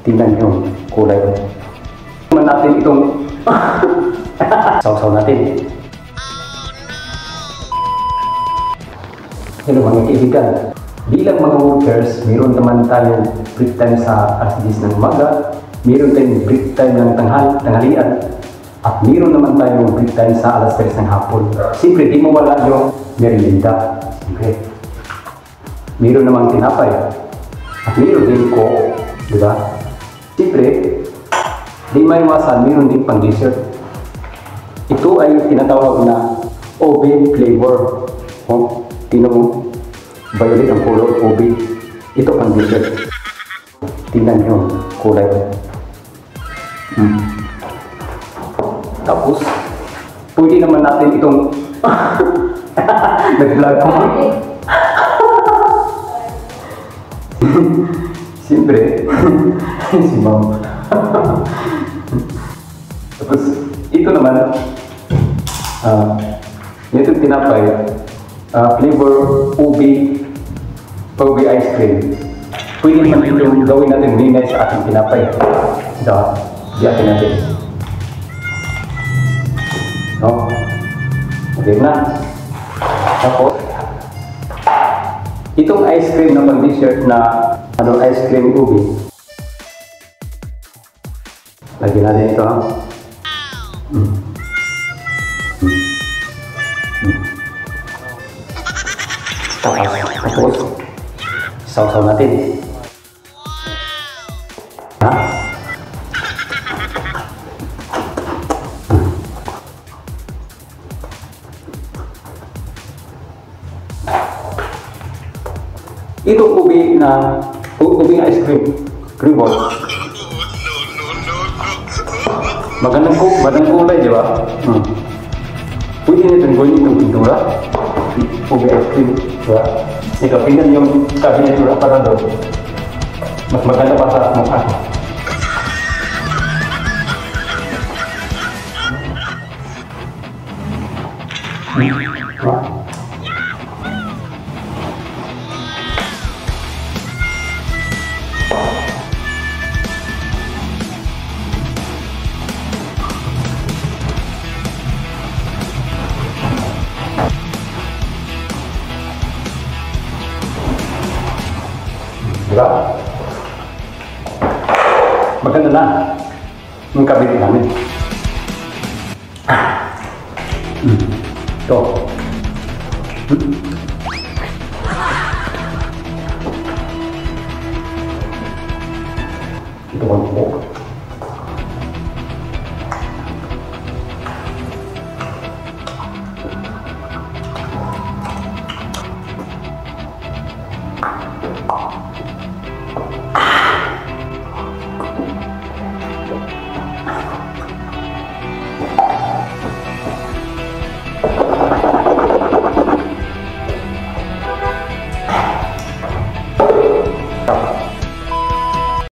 Tingnan nyo, kulay. Tingnan natin itong sausaw natin. Hello mga kaibigan. Bilang mga workers, mayroon naman tayong break time sa alas 10 ng umaga, mayroon tayong break time ng tanghalian, at mayroon naman tayong break time sa alas 3 ng hapon. Siyempre, di mo wala yung merienda. Siyempre, mayroon namang tinapay. At mayroon din ko, di ba? Siyempre, di may iwasan, mayroon din pang dessert. Ito ay tinatawag na ube flavor. Oh, tingnan mo, violet ang color, ube. Ito pang dessert. Tingnan nyo, kulay. Tapos, pwede naman natin itong nag-vlog ko. Siyempre, si Ma'am. Tapos, ito naman, ito tinapay, flavor ube ice cream. Pwede naman itong gawin natin minay sa ating tinapay. Ito, diyakin natin. No? Okay na. Tapos, itong ice cream na pang-dessert na ice cream ube. Lagyan natin ito, ha? Tapos, sausaw natin. Ha? Itong ube ice cream, cream ball. Magandang kulay, di ba? Pwede nito gawin itong pintura. Ube ice cream, di ba? Ito, tingnan yung kabinatura para doon. Mas maganda pa sa mukha. Diba? Maganda na yung kabit namin. Ito. Ito ang po.